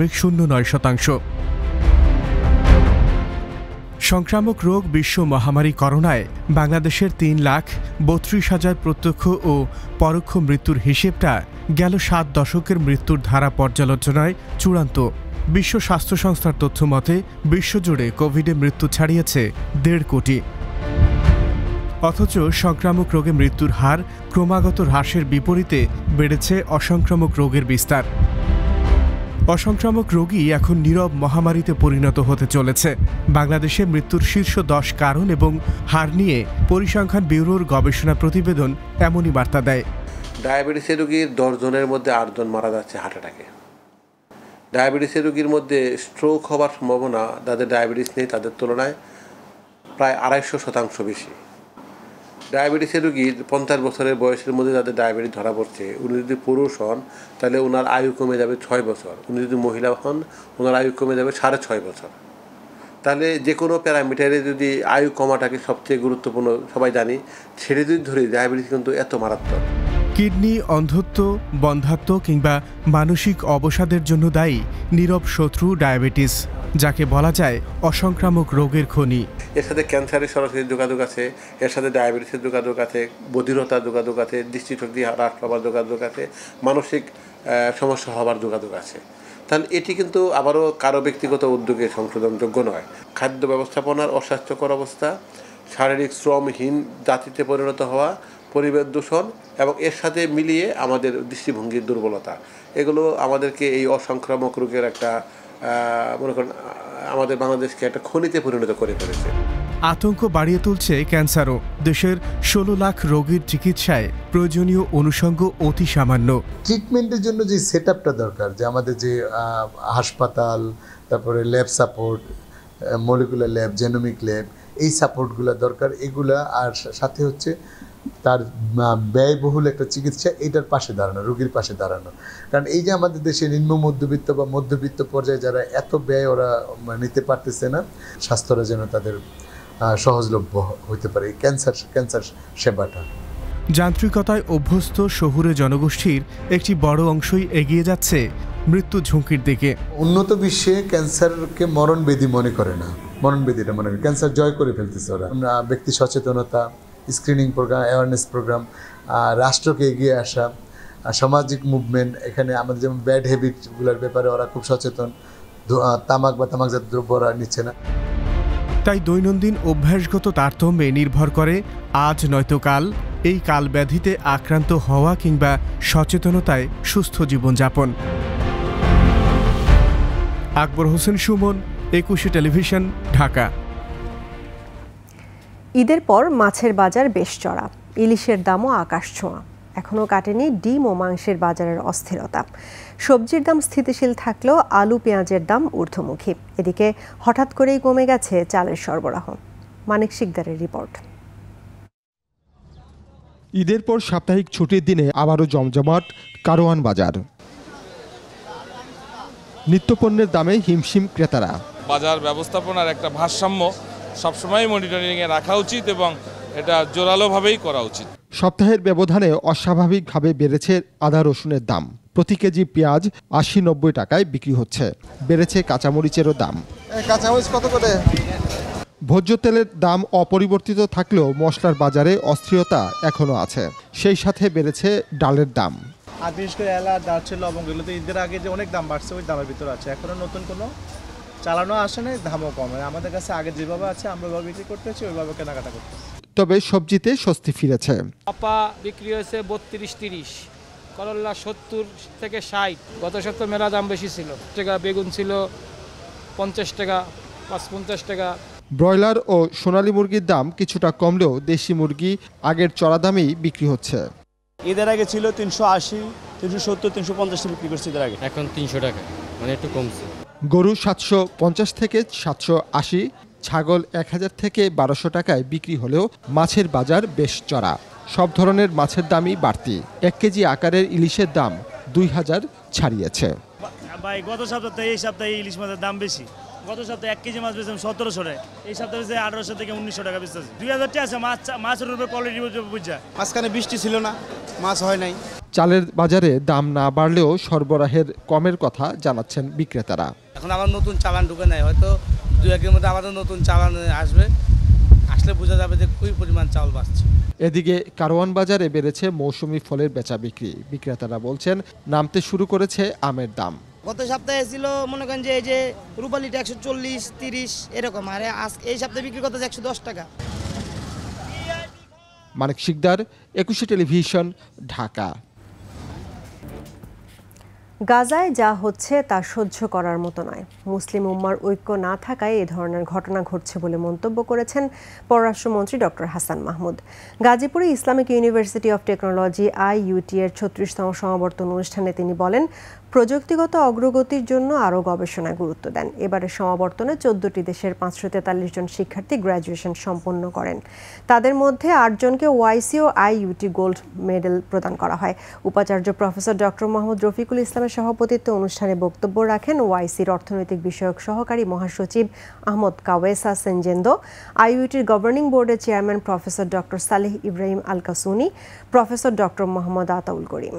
0.09%। সংক্রামক রোগ বিশ্ব মহামারী করোনায় বাংলাদেশের 3,32,000 প্রত্যক্ষ ও পরোক্ষ মৃত্যুর হিসেবটা গেল 7 দশকের মৃত্যুর ধারা পর্যালোচনায় চূড়ান্ত। বিশ্ব স্বাস্থ্য সংস্থার তথ্য মতে বিশ্বজুড়ে কোভিডে মৃত্যু ছাড়িয়েছে 1.5 কোটি। অথচ সংক্রামক রোগে মৃত্যুর হার ক্রমাগত হ্রাসের বিপরীতে বেড়েছে অসংক্রামক রোগের বিস্তার। অসংক্রামক রোগই এখন নীরব মহামারীতে পরিণত হতে চলেছে। বাংলাদেশে মৃত্যুর শীর্ষ 10 কারণ এবং হার নিয়ে পরিসংখ্যান ব্যুরোর গবেষণা প্রতিবেদন এমনই বার্তা দেয়। ডায়াবেটিসের রোগীর 10 জনের মধ্যে 8 জন মারা যাচ্ছে হার্ট অ্যাটাকে। ডায়াবেটিসের রোগীর মধ্যে স্ট্রোক হওয়ার সম্ভাবনা যাদের ডায়াবেটিস নেই তাদের তুলনায় প্রায় 250% বেশি। ডায়াবেটিসের রোগীর 50 বছরের বয়সের মধ্যে যাদের ডায়াবেটিস ধরা পড়ছে, উনি যদি পুরুষ হন তাহলে ওনার আয়ু কমে যাবে 6 বছর। উনি যদি মহিলা হন ওনার আয়ু কমে যাবে 6.5 বছর। তাহলে যে কোনো প্যারামিটারে যদি আয়ু কমাটাকে সবচেয়ে গুরুত্বপূর্ণ সবাই জানি, ছেড়ে যদি ধরি ডায়াবেটিস কিন্তু এত মারাত্মক। কিডনি, অন্ধত্ব, বন্ধ্যাত্ব কিংবা মানসিক অবসাদের জন্য দায়ী নীরব শত্রু ডায়াবেটিস, যাকে বলা যায় অসংক্রামক রোগের খনি। এর সাথে ক্যান্সারের সরাসরি যোগাযোগ আছে, এর সাথে ডায়াবেটিসের যোগাযোগ আছে, বধিরতার যোগাযোগ আছে, দৃষ্টিশক্তি হ্রাস পাওয়ার যোগাযোগ আছে, মানসিক সমস্যা হওয়ার যোগাযোগ আছে। তাহলে এটি কিন্তু আবারও কারো ব্যক্তিগত উদ্যোগে সংশোধনযোগ্য নয়। খাদ্য ব্যবস্থাপনার অস্বাস্থ্যকর অবস্থা, শারীরিক শ্রমহীন জাতিতে পরিণত হওয়া, পরিবেশ দূষণ এবং এর সাথে মিলিয়ে আমাদের দৃষ্টিভঙ্গির দুর্বলতা, এগুলো আমাদেরকে এই অসংক্রামক রোগের একটা মনে করেন আমাদের বাংলাদেশকে একটা খনিতে পরিণত করে ফেলেছে। আতঙ্ক বাড়িয়ে তুলছে ক্যান্সারও। দেশের 16 লাখ রোগীর চিকিৎসায় প্রয়োজনীয় অনুষঙ্গ অতি সামান্য। ট্রিটমেন্টের জন্য যে সেটআপটা দরকার, যে আমাদের যে হাসপাতাল, তারপরে lab support, molecular lab, genomic lab, এই সাপোর্টগুলো দরকার। এগুলা আর সাথে হচ্ছে তার ব্যয়বহুল একটা চিকিৎসা, এইটার পাশে দাঁড়ানো, রোগীর পাশে দাঁড়ানো। কারণ এই যে আমাদের দেশে নিম্ন মধ্যবিত্ত বা মধ্যবিত্ত পর্যায়ে যারা এত ব্যয় ওরা নিতে পারতেছে না, স্বাস্থ্যরা যেন তাদের সহজলভ্য হতে পারে এই ক্যান্সার সেবাটা। যান্ত্রিকতায় অভ্যস্ত শহুরে জনগোষ্ঠীর একটি বড় অংশই এগিয়ে যাচ্ছে মৃত্যু ঝুঁকির দিকে। উন্নত বিশ্বে ক্যান্সারকে মরণবেদী মনে করে না, মরণবেদীটা মনে করে ক্যান্সার জয় করে ফেলতেছে ওরা। ব্যক্তি সচেতনতা, স্ক্রিনিং প্রোগ্রাম, অ্যাওয়ারনেস প্রোগ্রাম, রাষ্ট্রকে এগিয়ে আসা, সামাজিক মুভমেন্ট, এখানে আমাদের যেমন ব্যাড হ্যাবিটগুলোর ব্যাপারে ওরা খুব সচেতন, তামাক বা তামাকজাত দ্রব্য ওরা নিচ্ছে না। তাই দৈনন্দিন অভ্যাসগত তারতম্যে নির্ভর করে আজ নয়তো কাল এই কালব্যাধিতে আক্রান্ত হওয়া কিংবা সচেতনতায় সুস্থ জীবনযাপন। আকবর হোসেন সুমন, 21 টেলিভিশন, ঢাকা। ঈদের পর মাছের বাজার বেশ চড়া, ইলিশের দামও আকাশ ছোঁয়া। এখনও কাটেনি ডিম ও মাংসের বাজারের অস্থিরতা। সবজির দাম স্থিতিশীল থাকলেও আলু পেঁয়াজের দাম ঊর্ধ্বমুখী। এদিকে হঠাৎ করেই কমে গেছে চালের সরবরাহ। মানিক শিকদারের রিপোর্ট। ঈদের পর সাপ্তাহিক ছুটির দিনে আবারও জমজমাট কারওয়ান বাজার। নিত্যপণ্যের দামে হিমশিম ক্রেতারা। বাজার ব্যবস্থাপনার একটা ভারসাম্য সবসময় মনিটরিংয়ে রাখা উচিত এবং এটা জোরালোভাবেই করা উচিত। সপ্তাহের ব্যবধানে অস্বাভাবিকভাবে বেড়েছে আদা রসুনের দাম। প্রতি কেজি পেঁয়াজ 80-90 টাকায় বিক্রি হচ্ছে। বেড়েছে কাঁচামরিচেরও দাম। কাঁচামরিচ কত করে? ভোজ্য তেলের দাম অপরিবর্তিত থাকলেও মশলার বাজারে অস্থিরতা এখনও আছে। সেই সাথে বেড়েছে ডালের দাম। আর বিশেষ করে এলাচ, দারচিনি, লবঙ্গ, এগুলো তো ঈদের আগে যে অনেক দাম বাড়ছে ওই দামের ভিতরে আছে। এখনো নতুন কোনো চালানো আসে না, দামও কম। আমাদের কাছে আগে যেভাবে আছে আমরা ওইভাবে বিক্রি করতেছি, ওইভাবে কেনাকাটা করতেছি। তবে সবজিতে স্বস্তি ফিরেছে। পাপা বিক্রি হয়েছে 32-30, করল্লা 70 থেকে 60। গত সপ্তাহে মেলা দাম বেশি ছিল। বেগুন ছিল 50 টাকা, 55 টাকা। ব্রয়লার ও সোনালী মুরগির দাম কিছুটা কমলেও দেশি মুরগি আগের চড়া দামেই বিক্রি হচ্ছে। ঈদের আগে ছিল 380, 370, 350 বিক্রি করছে ঈদের আগে। এখন 300 টাকা, মানে একটু কমছে। গরু 750 থেকে 780, ছাগল 1000 থেকে 1200 টাকায় বিক্রি হলেও মাছের বাজার বেশ চড়া। সব ধরনের মাছের দামই বাড়তি। 1 কেজি আকারের ইলিশের দাম 2000 ছাড়িয়েছে। ভাই গত সপ্তাহে এই সপ্তাহে ইলিশ মাছের দাম বেশি। গত সপ্তাহে 1 কেজি মাছ বেচলাম 1700 টাকা, এই সপ্তাহে 1800 থেকে 1900 টাকা বেচতেছে। 2000 টাকা আছে মাছের উপরে কোয়ালিটি বুঝা। মাঝখানে বৃষ্টি ছিল না, মাছ হয় নাই। চালের বাজারে দাম না বাড়লেও সরবরাহের কমের কথা জানাচ্ছেন বিক্রেতারা। এখন আবার নতুন চালান ঢুকে নেয়, হয়তো 2-1 মধ্যে আমাদের নতুন চালান আসবে, আসলে বোঝা যাবে যে কী পরিমাণ চাউল বাড়ছে। এদিকে কারওয়ান বাজারে বেড়েছে মৌসুমি ফলের বেচা বিক্রি। বিক্রেতারা বলছেন নামতে শুরু করেছে আমের দাম। গত সপ্তাহে ছিল মনে করেন যে এই যে রূপালিটা 140-30 এরকম, আর এই সপ্তাহে বিক্রি করতে 110 টাকা। মানিক শিকদার, 21 টেলিভিশন, ঢাকা। গাজায় যা হচ্ছে তা সহ্য করার মতো নয়। মুসলিম উম্মার ঐক্য না থাকায় এ ধরনের ঘটনা ঘটছে বলে মন্তব্য করেছেন পররাষ্ট্রমন্ত্রী ডক্টর হাসান মাহমুদ। গাজীপুরে Islamic university of technology IUT এর 36তম সমাবর্তন অনুষ্ঠানে তিনি বলেন, প্রযুক্তিগত অগ্রগতির জন্য আরও গবেষণায় গুরুত্ব দেন। এবারের সমাবর্তনে 14টি দেশের 543 জন শিক্ষার্থী গ্র্যাজুয়েশন সম্পন্ন করেন। তাদের মধ্যে 8 জনকে YC ও IUT গোল্ড মেডেল প্রদান করা হয়। উপাচার্য প্রফেসর ডক্টর মোহাম্মদ রফিকুল ইসলামের সভাপতিত্বে অনুষ্ঠানে বক্তব্য রাখেন YCর অর্থনৈতিক বিষয়ক সহকারী মহাসচিব আহমদ কাওয়েসা সেনজেন্দো, IUTর গভর্নিং বোর্ডের chairman professor doctor Saleh Ibrahim Al Kasuni, professor doctor Mohammad Ataul Karim.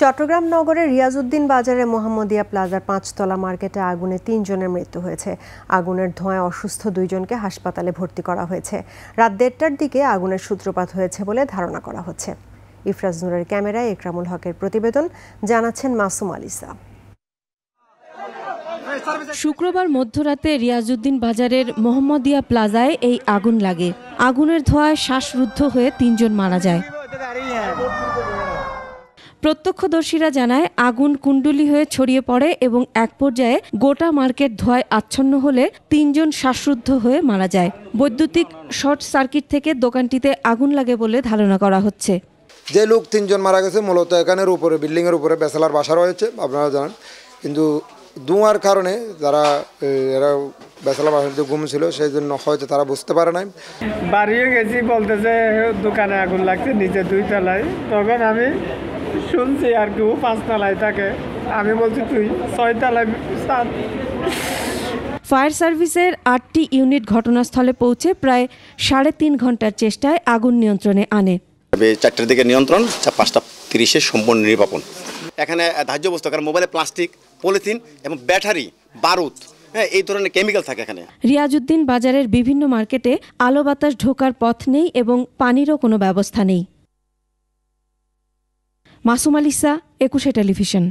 Chattogram নগরের রিয়াজউদ্দিন বাজারে মোহাম্মদিয়া প্লাজার 5তলা মার্কেটে আগুনে 3 জনের মৃত্যু হয়েছে। আগুনের ধোঁয়ায় অসুস্থ 2 জনকে হাসপাতালে ভর্তি করা হয়েছে। রাত 1:30টার দিকে আগুনের সূত্রপাত হয়েছে বলে ধারণা করা হচ্ছে। ইফরাজ নূরের ক্যামেরায় একরামুল হকের প্রতিবেদন, জানাচ্ছেন মাসুম আলিসা। শুক্রবার মধ্যরাতে রিয়াজউদ্দিন বাজারের মোহাম্মদিয়া প্লাজায় এই আগুন লাগে। আগুনের ধোঁয়ায় শ্বাসরুদ্ধ হয়ে 3 জন মারা যায়। প্রত্যক্ষদর্শীরা জানায় আগুন কুণ্ডলী হয়ে ছড়িয়ে পড়ে এবং এক পর্যায়ে গোটা মার্কেট ধোঁয়ায় আচ্ছন্ন হলে 3 জন শ্বাসরুদ্ধ হয়ে মারা যায়। বৈদ্যুতিক শর্ট সার্কিট থেকে দোকানটিতে আগুন লাগে বলে ধারণা করা হচ্ছে। যে লোক 3 জন মারা গেছে মূলত এখানের উপরে বিল্ডিংয়ের উপরে বেসালার বাসা রয়েছে, আপনারা জানেন, কিন্তু ধোঁয়ার কারণে যারা এরা বেসালা বাসাতে ঘুম ছিল সেই জন্য হয়তো তারা বুঝতে পারে নাই। বাড়িয়ে গেছি, বলতেছে দোকানে আগুন লাগছে নিচে 2 তলায়। তখন আমি শুনছি আর কেউ 5 তলায় থাকে, আমি বলছি তুই 6 তলায়। ফায়ার সার্ভিসের 8টি ইউনিট ঘটনাস্থলে পৌঁছে প্রায় 3.5 ঘন্টার চেষ্টায় আগুন নিয়ন্ত্রণে আনে। 4টার দিকে নিয়ন্ত্রণ, 5:30 সম্পূর্ণ নির্বাপন। এখানে ধার্য বস্তু, কারণ মোবাইলে প্লাস্টিক, পলিথিন এবং ব্যাটারি, বারুদ, এই ধরনের কেমিক্যাল থাকে এখানে। রিয়াজউদ্দিন বাজারের বিভিন্ন মার্কেটে আলো বাতাস ঢোকার পথ নেই এবং পানিরও কোনো ব্যবস্থা নেই। মাসুম আলিসা, 21 টেলিভিশন।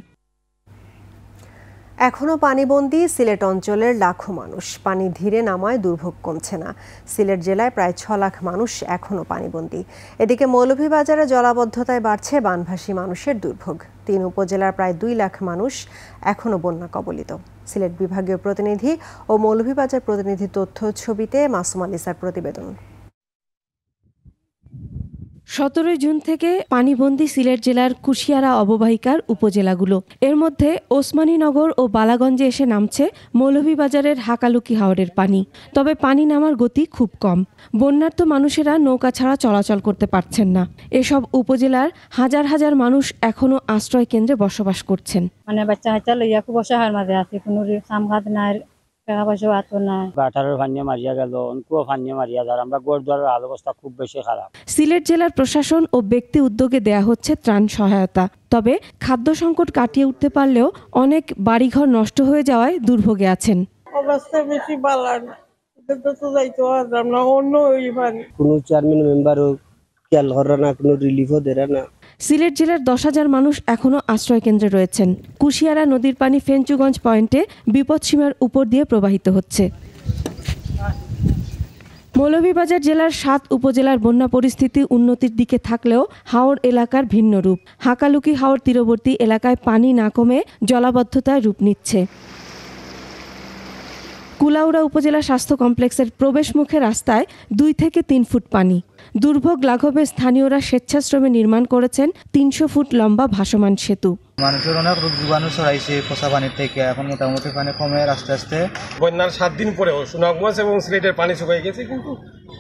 এখনও পানিবন্দী সিলেট অঞ্চলের লাখো মানুষ। পানি ধীরে নামায় দুর্ভোগ কমছে না। সিলেট জেলায় প্রায় 6 লাখ মানুষ এখনও পানিবন্দী। এদিকে মৌলভীবাজারে জলাবদ্ধতায় বাড়ছে বানভাসী মানুষের দুর্ভোগ। 3 উপজেলার প্রায় 2 লাখ মানুষ এখনও বন্যা কবলিত। সিলেট বিভাগীয় প্রতিনিধি ও মৌলভীবাজার প্রতিনিধি তথ্য ছবিতে মাসুম আলিসার প্রতিবেদন। 17 জুন থেকে পানিবন্দী সিলেট জেলার কুশিয়ারা অববাহিকার উপজেলাগুলো। এর মধ্যে ওসমানীনগর ও বালাগঞ্জে এসে নামছে মৌলভীবাজারের হাকালুকি হাওরের পানি। তবে পানি নামার গতি খুব কম। বন্যার্ত মানুষেরা নৌকা ছাড়া চলাচল করতে পারছেন না। এসব উপজেলার হাজার হাজার মানুষ এখনো আশ্রয় কেন্দ্রে বসবাস করছেন। মানে বাচ্চা হাচ্চা লইয়া খুব অসহায়ের মাঝে আছে, কোনো সামঘাত নাই, টাকা পয়সা আতো নাই। বাটারের পানি মারিয়া গেল, অনকুও পানি মারিয়া যায়। আমরা গোড়দুয়ারের হাল অবস্থা খুব বেশি খারাপ। সিলেট জেলার প্রশাসন ও ব্যক্তি উদ্যোগে দেয়া হচ্ছে ত্রাণ সহায়তা। তবে খাদ্য সংকট কাটিয়ে উঠতে পারলেও অনেক বাড়িঘর নষ্ট হয়ে যাওয়ায় দুর্ভোগে আছেন। অবস্থা বেশি ভালো না, তো যাইতো আমরা অন্য কোনো চেয়ারম্যান মেম্বারও খেয়াল করে না, কোনো রিলিফও দেয় না। সিলেট জেলার 10,000 মানুষ এখনও আশ্রয় কেন্দ্রে রয়েছেন। কুশিয়ারা নদীর পানি ফেঞ্চুগঞ্জ পয়েন্টে বিপদসীমার উপর দিয়ে প্রবাহিত হচ্ছে। মৌলভীবাজার জেলার 7 উপজেলার বন্যা পরিস্থিতি উন্নতির দিকে থাকলেও হাওড় এলাকার ভিন্ন রূপ। হাকালুকি হাওড় তীরবর্তী এলাকায় পানি না কমে জলাবদ্ধতায় রূপ নিচ্ছে। কুলাউড়া উপজেলা স্বাস্থ্য কমপ্লেক্সের প্রবেশমুখে রাস্তায় 2 থেকে 3 ফুট পানি। দুর্ভোগ লাঘবে স্থানীয়রা স্বেচ্ছাশ্রমে নির্মাণ করেছেন 300 ফুট লম্বা ভাসমান সেতু। মানুষের অনেক রোগ জীবাণু ছড়াইছে পচা পানির থেকে, এখন মোটামুটি পানি কমে আস্তে আস্তে। বন্যার 7 দিন পরেও সুনামগঞ্জ এবং সিলেটের পানি শুকিয়ে গেছে, কিন্তু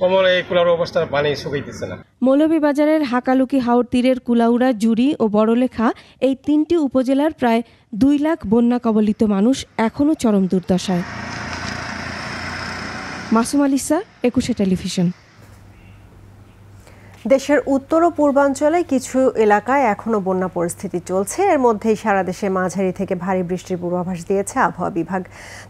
কমল এই কুলাউড়া অবস্থার পানি শুকাইতেছে না। মৌলভীবাজারের হাকালুকি হাওর তীরের কুলাউড়া, জুড়ি ও বড়লেখা এই 3টি উপজেলার প্রায় 2 লাখ বন্যা কবলিত মানুষ এখনও চরম দুর্দশায়। মাসুম আলিসা, একুশে টেলিভিশন। দেশের উত্তর ও পূর্বাঞ্চলে কিছু এলাকায় এখনো বন্যা পরিস্থিতি চলছে। এর মধ্যেই সারা দেশে মাঝারি থেকে ভারী বৃষ্টির পূর্বাভাস দিয়েছে আবহাওয়া বিভাগ।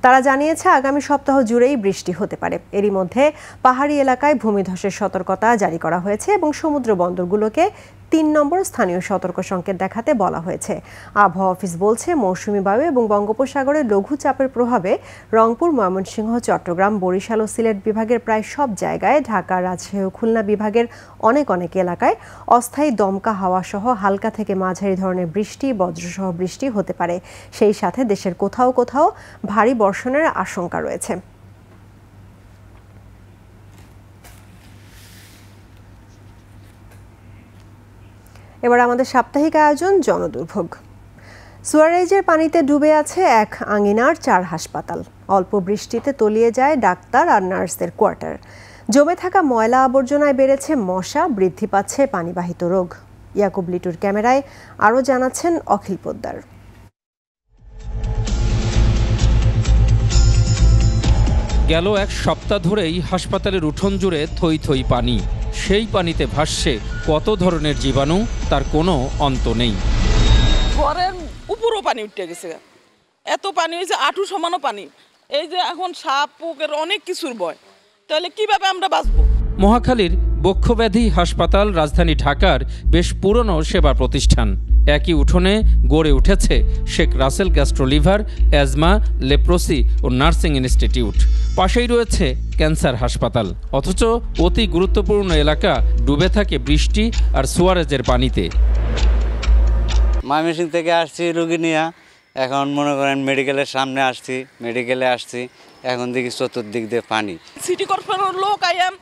তারা জানিয়েছে আগামী সপ্তাহ জুড়েই বৃষ্টি হতে পারে। এরই মধ্যে পাহাড়ি এলাকায় ভূমিধসের সতর্কতা জারি করা হয়েছে এবং সমুদ্র বন্দরগুলোকে ৩ নম্বর স্থানীয় সতর্ক সংকেত দেখাতে বলা হয়েছে। আবহাওয়া অফিস বলছে মৌসুমী বায়ু এবং বঙ্গোপসাগরের লঘুচাপের প্রভাবে রংপুর, ময়মনসিংহ, চট্টগ্রাম, বরিশাল ও সিলেট বিভাগের প্রায় সব জায়গায়, ঢাকা, রাজশাহী ও খুলনা বিভাগের অনেক এলাকায় অস্থায়ী দমকা হাওয়া সহ হালকা থেকে মাঝারি ধরনের বৃষ্টি, বজ্রসহ বৃষ্টি হতে পারে। সেই সাথে দেশের কোথাও কোথাও ভারী বর্ষণের আশঙ্কা রয়েছে। এবার আমাদের সাপ্তাহিক আয়োজন জনদুর্ভোগ। সুয়ারেজের পানিতে ডুবে আছে এক আঙিনার 4 হাসপাতাল। অল্প বৃষ্টিতে তলিয়ে যায় ডাক্তার আর নার্সদের কোয়ার্টার। জমে থাকা ময়লা আবর্জনায় বেড়েছে মশা, বৃদ্ধি পাচ্ছে পানিবাহিত রোগ। ইয়াকুব লিটুর ক্যামেরায় আরও জানাচ্ছেন অখিল পোদ্দার। গেল এক সপ্তাহ ধরেই হাসপাতালের উঠোন জুড়ে থই থই পানি। সেই পানিতে ভাসছে কত ধরনের জীবাণু, তার কোনো অন্ত নেই। ঘরের উপরও পানি উঠে গেছে, এত পানি হয়েছে, আঁটু সমানও পানি। এই যে এখন সাপ পোকের অনেক কিছুর ভয়, তাহলে কিভাবে আমরা বাঁচবো? মহাখালীর বক্ষব্যাধি হাসপাতাল রাজধানী ঢাকার বেশ পুরনো সেবা প্রতিষ্ঠান। একই উঠোনে গড়ে উঠেছে Sheikh Russel gastro liver, asthma, leprosy ও নার্সিং ইনস্টিটিউট। পাশেই রয়েছে ক্যান্সার হাসপাতাল। অথচ অতি গুরুত্বপূর্ণ এলাকা ডুবে থাকে বৃষ্টি আর সুয়ারেজের পানিতে। ময়মনসিং থেকে আসছি রুগী নিয়ে, এখন মনে করেন মেডিকেলের সামনে মেডিকেলে আসছি, এখন দেখি চতুর্দিক দিয়ে পানি। সিটি কর্পোরেশনের লোক আইয়াম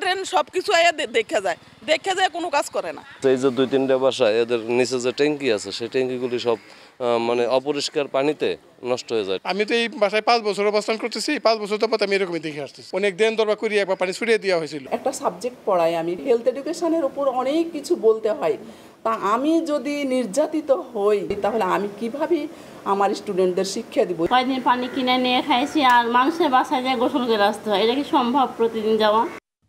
ড্রেন সব কিছু আইয়া দেখা যায় কোনো কাজ করে না। এই যে 2-3টা বাসা, এদের নিচে যে ট্যাঙ্কি আছে সেই ট্যাঙ্কিগুলি সব মানে অপরিষ্কার পানিতে নষ্ট হয়ে যায়। আমি তো এই বাসায় 5 বছর অবস্থান করতেছি, 5 বছর তো আমি এরকমই দেখে আসতেছি। অনেক দিন দরবার করি একবার পানি ছড়িয়ে দেওয়া হয়েছিল। একটা সাবজেক্ট পড়াই আমি, হেলথ এডুকেশনের উপর অনেক কিছু বলতে হয়। তা আমি যদি নির্যাতিত হই তাহলে আমি কিভাবে আমার স্টুডেন্টদের শিক্ষা দিব? কয়েকদিন পানি কিনে নিয়ে খাইছি আর মানুষের বাসায় যায় গোসল করে আসতে হয়। এটা কি সম্ভব প্রতিদিন যাওয়া?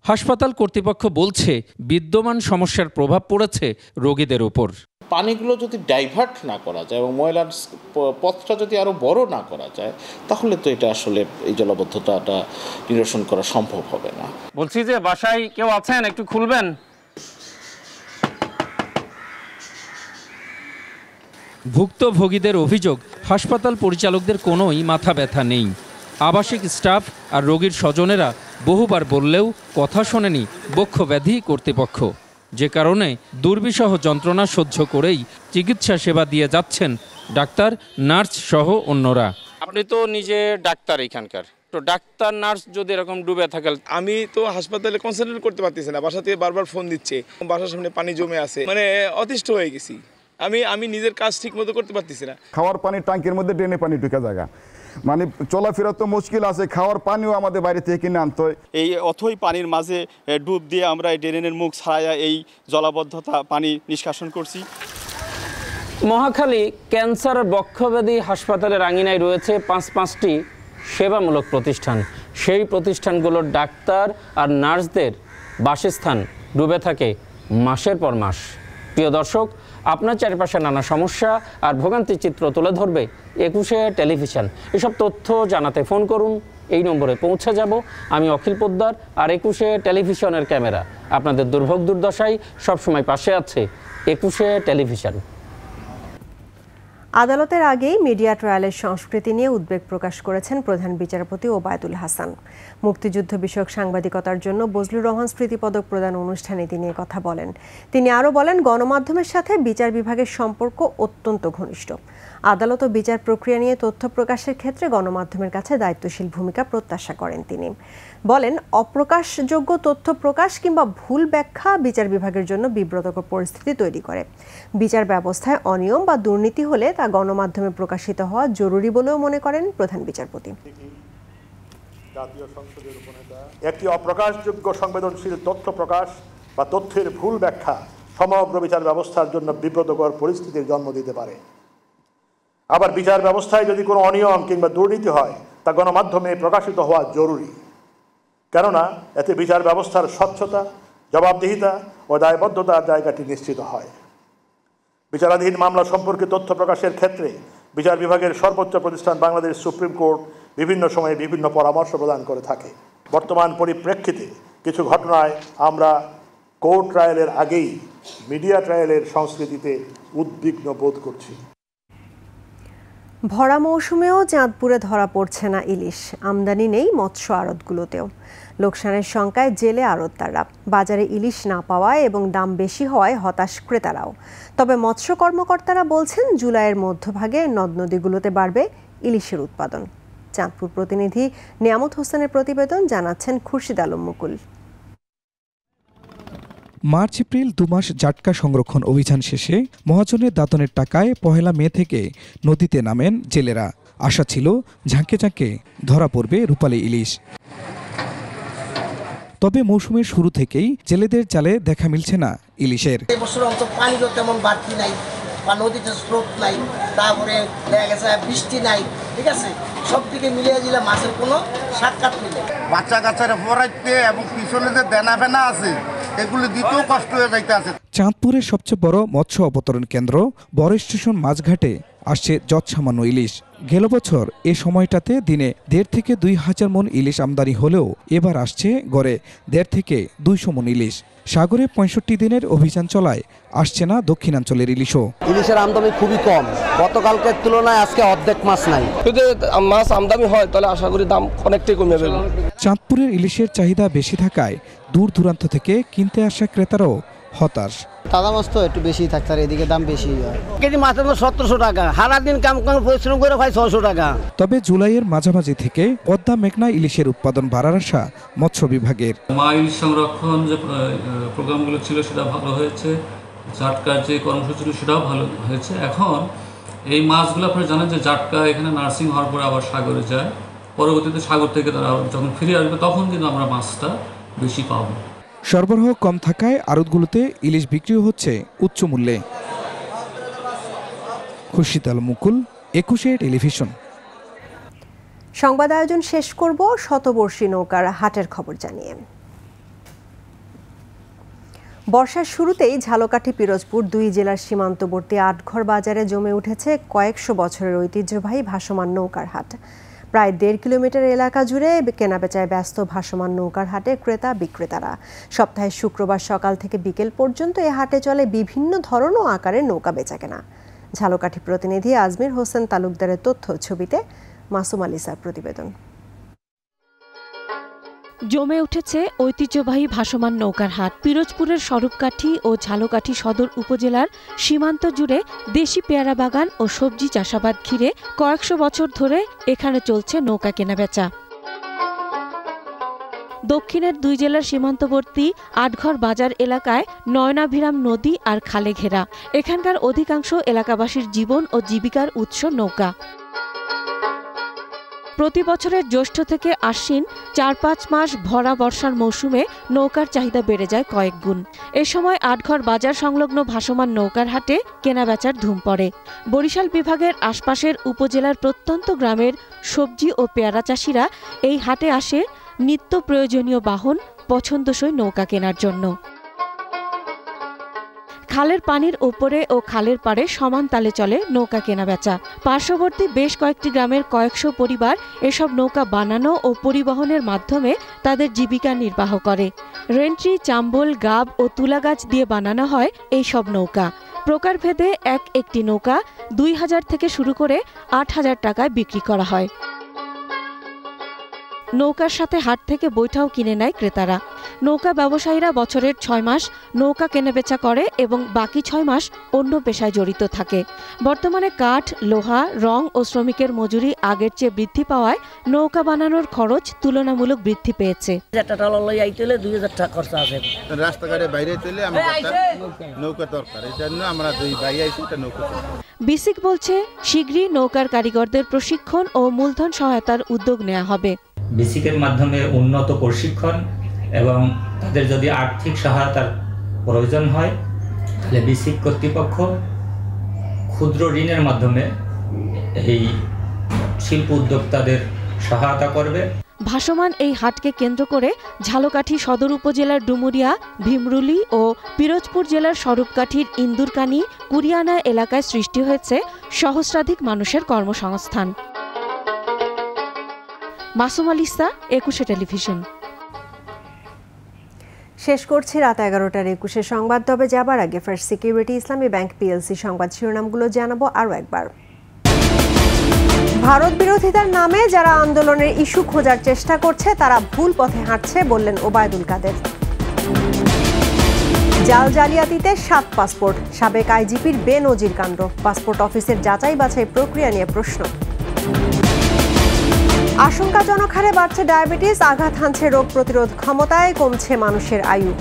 হাসপাতাল কর্তৃপক্ষ বলছে বিদ্যমান সমস্যার প্রভাব পড়েছে রোগীদের উপর। পানিগুলো যদি ডাইভার্ট না করা যায় এবং ময়লার পথটা যদি আরও বড় না করা যায়, তাহলে তো এটা আসলে এই জলাবদ্ধতাটা নিরসন করা সম্ভব হবে না। বলছি যে বাসায় কেউ আছেন, একটু খুলবেন। ভুক্তভোগীদের অভিযোগ, হাসপাতাল পরিচালকদের কোনোই মাথা ব্যথা নেই। আবাসিক স্টাফ আর রোগীর স্বজনেরা বহুবার বললেও কথা শোনেনি বক্ষব্যাধি কর্তৃপক্ষ, যে কারণে দুর্বিষহ যন্ত্রণা সহ্য করেই চিকিৎসা সেবা দিয়ে যাচ্ছেন ডাক্তার, নার্স সহ অন্যরা। আপনি তো নিজে ডাক্তার এখানকার, তো ডাক্তার নার্স যদি এরকম ডুবে থাকে, আমি তো হাসপাতালে কনসেন্ট্রেট করতে পারতেছি না। বাসা থেকে বারবার ফোন দিচ্ছে, বাসার সামনে পানি জমে আছে, মানে অতিষ্ঠ হয়ে গেছি। আমি নিজের কাজ ঠিক মতো করতে পারতেছি না। খাওয়ার পানি ট্যাঙ্কের মধ্যে ড্রেনে পানি ঢুকে জায়গা, মানে চলাফেরা তো মুশকিল আছে। খাওয়ার পানিও আমাদের বাইরে থেকে কিনে আনতে হয়। এই অথই পানির মাঝে ডুব দিয়ে আমরা এই ড্রেনের মুখ ছাড়াইয়া এই জলাবদ্ধতা পানি নিষ্কাশন করছি। মহাখালী ক্যান্সার বক্ষব্যাধি হাসপাতালের আঙিনায় রয়েছে 5টি সেবামূলক প্রতিষ্ঠান। সেই প্রতিষ্ঠানগুলোর ডাক্তার আর নার্সদের বাসস্থান ডুবে থাকে মাসের পর মাস। প্রিয় দর্শক, আপনার চারপাশে নানা সমস্যা আর ভোগান্তির চিত্র তুলে ধরবে 21শে টেলিভিশন। এসব তথ্য জানাতে ফোন করুন, এই নম্বরে পৌঁছে যাব। আমি অখিল পোদ্দার, আর 21শে টেলিভিশনের ক্যামেরা আপনাদের দুর্ভোগ দুর্দশায় সবসময় পাশে আছে 21শে টেলিভিশন। আদালতের আগেই মিডিয়া ট্রায়ালের সংস্কৃতি নিয়ে উদ্বেগ প্রকাশ করেছেন প্রধান বিচারপতি ওবায়দুল হাসান। মুক্তিযুদ্ধ বিষয়ক সাংবাদিকতার জন্য বজলুর রহমান স্মৃতি পদক প্রদান অনুষ্ঠানে তিনি কথা বলেন। তিনি আরও বলেন, গণমাধ্যমের সাথে বিচার বিভাগের সম্পর্ক অত্যন্ত ঘনিষ্ঠ। আদালত ও বিচার প্রক্রিয়া নিয়ে তথ্য প্রকাশের ক্ষেত্রে গণমাধ্যমের কাছে দায়িত্বশীল ভূমিকা প্রত্যাশা করেন তিনি। বলেন, অপ্রকাশযোগ্য তথ্য প্রকাশ কিংবা ভুল ব্যাখ্যা বিচার বিভাগের জন্য বিব্রতকর পরিস্থিতি তৈরি করে। বিচার ব্যবস্থায় অনিয়ম বা দুর্নীতি হলে তা গণমাধ্যমে প্রকাশিত হওয়া জরুরি বলেও মনে করেন প্রধান বিচারপতি। একটি অপ্রকাশযোগ্য সংবেদনশীল তথ্য প্রকাশ বা তথ্যের ভুল ব্যাখ্যা সমগ্র বিচার ব্যবস্থার জন্য বিব্রতকর পরিস্থিতির জন্ম দিতে পারে। আবার বিচার ব্যবস্থায় যদি কোনো অনিয়ম কিংবা দুর্নীতি হয় তা গণমাধ্যমে প্রকাশিত হওয়া জরুরি। কেননা এতে বিচার ব্যবস্থার স্বচ্ছতা, জবাবদিহিতা ও দায়বদ্ধতার জায়গাটি নিশ্চিত হয়। বিচারাধীন মামলা সম্পর্কে তথ্য প্রকাশের ক্ষেত্রে বিচার বিভাগের সর্বোচ্চ প্রতিষ্ঠান বাংলাদেশ সুপ্রিম কোর্ট বিভিন্ন সময়ে বিভিন্ন পরামর্শ প্রদান করে থাকে। বর্তমান পরিপ্রেক্ষিতে কিছু ঘটনায় আমরা কোর্ট ট্রায়ালের আগেই মিডিয়া ট্রায়ালের সংস্কৃতিতে উদ্বিগ্ন বোধ করছি। ভরা মৌসুমেও চাঁদপুরে ধরা পড়ছে না ইলিশ, আমদানি নেই মৎস্য আড়তগুলোতেও। লোকসানের শঙ্কায় জেলে আড়তদাররা। বাজারে ইলিশ না পাওয়ায় এবং দাম বেশি হওয়ায় হতাশ ক্রেতারাও। তবে মৎস্য কর্মকর্তারা বলছেন জুলাইয়ের মধ্যভাগে নদ নদীগুলোতে বাড়বে ইলিশের উৎপাদন। চাঁদপুর প্রতিনিধি নিয়ামত হোসেনের প্রতিবেদন, জানাচ্ছেন খুরশিদ আলম মুকুল। মার্চ এপ্রিল 2 মাস জাটকা সংরক্ষণ অভিযান শেষে মহাজনের দাতনের টাকায় 1 মে থেকে নদীতে নামেন জেলেরা। আশা ছিল ঝাঁকে ঝাঁকে ধরা পড়বে রূপালী ইলিশ। তবে মৌসুমের শুরু থেকেই জেলেদের জালে দেখা মিলছে না ইলিশের। এবছর অন্তত পানিরও তেমন বাড়তি নাই বা নদীতে স্রোত নাই, তারপরে দেখা গেছে বৃষ্টি নাই, ঠিক আছে, সব দিকে মিলিয়ে দিলে মাছের কোনো সাক্ষাৎ মিলে। বাচ্চা কাচ্চারা পড়াইতে এবং পিছনে যে দেনা ফেনা আছে এগুলো দিতেও কষ্ট হয়ে যাইতে আছে। চাঁদপুরের সবচেয়ে বড় মৎস্য অবতরণ কেন্দ্র বড় স্টেশন মাছঘাটে আসছে যৎসামান্য ইলিশ। গেল বছর এ সময়টাতে দিনে 1.5 থেকে 2,000 মন ইলিশ আমদানি হলেও এবার আসছে গড়ে 1.5 থেকে 200 মন ইলিশ। সাগরে 65 দিনের অভিযান চলায় আসছে না দক্ষিণাঞ্চলের ইলিশও। ইলিশের আমদানি খুবই কম, গতকালকের তুলনায় আজকে অর্ধেক মাছ নাই। যদি মাছ আমদানি হয় তাহলে আশা করি দাম অনেকটাই কমে যাবে। চাঁদপুরের ইলিশের চাহিদা বেশি থাকায় দূর দূরান্ত থেকে কিনতে আসা ক্রেতারাও হতাশ। তাজা মাছ তো একটু বেশি থাকছে, আর এদিকে দাম বেশি হয়। কেজি মাছের 1700 টাকা, সারাদিন কাম পরিশ্রম করে ভাই 600 টাকা। তবে জুলাইয়ের মাঝামাঝি থেকে পদ্মা মেঘনা ইলিশের উৎপাদন বাড়ার আশা মৎস্য বিভাগের। মা ইলিশ সংরক্ষণ যে প্রোগ্রামগুলো ছিল সেটা ভালো হয়েছে, জাটকার যে কর্মসূচি ছিল সেটাও ভালো হয়েছে। এখন এই মাছগুলো আপনারা জানেন যে জাটকা এখানে নার্সিং হওয়ার পরে আবার সাগরে যায়, পরবর্তীতে সাগর থেকে তারা যখন ফিরে আসবে তখন কিন্তু আমরা মাছটা বেশি পাবো। সরবরাহ কম থাকায় আড়তগুলোতে ইলিশ বিক্রিও হচ্ছে উচ্চ মূল্যে। খুরশিদ আলম মুকুল, 21 টেলিভিশন। সংবাদ আয়োজন শেষ করব শতবর্ষী নৌকার হাটের খবর জানিয়ে। বর্ষার শুরুতেই ঝালকাঠি পিরোজপুর 2 জেলার সীমান্তবর্তী আটঘর বাজারে জমে উঠেছে কয়েকশো বছরের ঐতিহ্যবাহী ভাসমান নৌকার হাট। প্রায় 1.5 কিলোমিটার এলাকা জুড়ে কেনাবেচায় ব্যস্ত ভাসমান নৌকার হাটে ক্রেতা বিক্রেতারা। সপ্তাহের শুক্রবার সকাল থেকে বিকেল পর্যন্ত এ হাটে চলে বিভিন্ন ধরন ও আকারের নৌকা বেচাকেনা। ঝালকাঠি প্রতিনিধি আজমির হোসেন তালুকদারের তথ্য, ছবিতে মাসুম আলিসার প্রতিবেদন। জমে উঠেছে ঐতিহ্যবাহী ভাসমান নৌকার হাট। পিরোজপুরের স্বরূপকাঠি ও ঝালকাঠি সদর উপজেলার সীমান্ত জুড়ে দেশি পেয়ারা বাগান ও সবজি চাষাবাদ ঘিরে কয়েকশো বছর ধরে এখানে চলছে নৌকা কেনাবেচা। দক্ষিণের 2 জেলার সীমান্তবর্তী আটঘর বাজার এলাকায় নয়নাভিরাম নদী আর খালে ঘেরা। এখানকার অধিকাংশ এলাকাবাসীর জীবন ও জীবিকার উৎস নৌকা। প্রতি বছরের জ্যৈষ্ঠ থেকে আশ্বিন 4-5 মাস ভরা বর্ষার মৌসুমে নৌকার চাহিদা বেড়ে যায় কয়েক গুণ। এ সময় আটঘর বাজার সংলগ্ন ভাসমান নৌকার হাটে কেনাবেচার ধুম পড়ে। বরিশাল বিভাগের আশপাশের উপজেলার প্রত্যন্ত গ্রামের সবজি ও পেয়ারা চাষিরা এই হাটে আসে নিত্য প্রয়োজনীয় বাহন, পছন্দসই নৌকা কেনার জন্য। খালের পানির ওপরে ও খালের পাড়ে সমান তালে চলে নৌকা কেনাবেচা। পার্শ্ববর্তী বেশ কয়েকটি গ্রামের কয়েকশো পরিবার এসব নৌকা বানানো ও পরিবহনের মাধ্যমে তাদের জীবিকা নির্বাহ করে। রেন্ট্রি, চাম্বল, গাব ও তুলা গাছ দিয়ে বানানো হয় এই সব নৌকা। প্রকারভেদে একটি নৌকা 2000 থেকে শুরু করে 8000 টাকায় বিক্রি করা হয়। নৌকার সাথে হাট থেকে বৈঠাও কিনে নেয় ক্রেতারা। নৌকা ব্যবসায়ীরা বছরের 6 মাস নৌকা কেনাবেচা করে এবং বাকি 6 মাস অন্য পেশায় জড়িত থাকে। বর্তমানে কাঠ, লোহা, রং ও শ্রমিকের মজুরি আগের চেয়ে বৃদ্ধি পাওয়ায় নৌকা বানানোর খরচ তুলনামূলক বৃদ্ধি পেয়েছে। রাস্তাঘাটে বাইরে চলে নৌকা দরকার, এই জন্য আমরা নৌকা। বিসিক বলছে শীঘ্রই নৌকার কারিগরদের প্রশিক্ষণ ও মূলধন সহায়তার উদ্যোগ নেওয়া হবে। বেসিকের মাধ্যমে উন্নত প্রশিক্ষণ এবং তাদের যদি আর্থিক সহায়তার প্রয়োজন হয় তাহলে বেসিক কর্তৃপক্ষ ক্ষুদ্র ঋণের মাধ্যমে এই শিল্প উদ্যোক্তাদের সহায়তা করবে। ভাসমান এই হাটকে কেন্দ্র করে ঝালকাঠি সদর উপজেলার ডুমুরিয়া, ভীমরুলি ও পিরোজপুর জেলার স্বরূপকাঠির ইন্দুরকানি, কুরিয়ানা এলাকায় সৃষ্টি হয়েছে সহস্রাধিক মানুষের কর্মসংস্থান। মাসুম আলিসা, 21 টেলিভিশন। শেষ করছি রাত 11টার 21 সংবাদ। তবে যাবার আগে ফার্স্ট সিকিউরিটি ইসলামী ব্যাংক পিএলসি সংবাদ শিরোনামগুলো জানাবো আরও একবার। ভারত বিরোধিতার নামে যারা আন্দোলনের ইস্যু খোঁজার চেষ্টা করছে তারা ভুল পথে হাঁটছে, বললেন ওবায়দুল কাদের। জাল জালিয়াতিতে 7 পাসপোর্ট, সাবেক আইজিপির বেনজির কাণ্ড। পাসপোর্ট অফিসের যাচাই বাছাই প্রক্রিয়া নিয়ে প্রশ্ন। আশঙ্কাজনক হারে বাড়ছে ডায়াবেটিস, আঘাত হানছে রোগ প্রতিরোধ ক্ষমতায়, কমছে মানুষের আয়ু।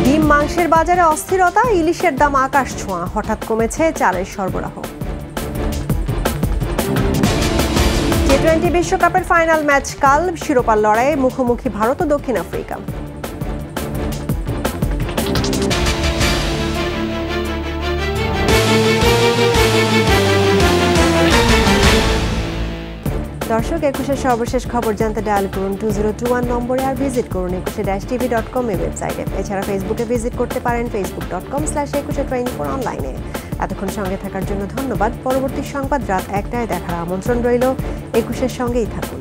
ডিম মাংসের বাজারে অস্থিরতা, ইলিশের দাম আকাশ ছোঁয়া, হঠাৎ কমেছে চালের সরবরাহ। টি-20 বিশ্বকাপের ফাইনাল ম্যাচ কাল, শিরোপার লড়াইয়ে মুখোমুখি ভারত ও দক্ষিণ আফ্রিকা। দর্শক, 21 সর্বশেষ খবর জানতে ডায়াল করুন 2021 নম্বরে, আর ভিজিট করুন 21-tv.com ওয়েবসাইটে। এছাড়া ফেসবুকে ভিজিট করতে পারেন facebook.com/2124 অনলাইনে। এতক্ষণ সঙ্গে থাকার জন্য ধন্যবাদ। পরবর্তী সংবাদ রাত 1টায় দেখার আমন্ত্রণ রইল। 21-এর সঙ্গেই থাকুন।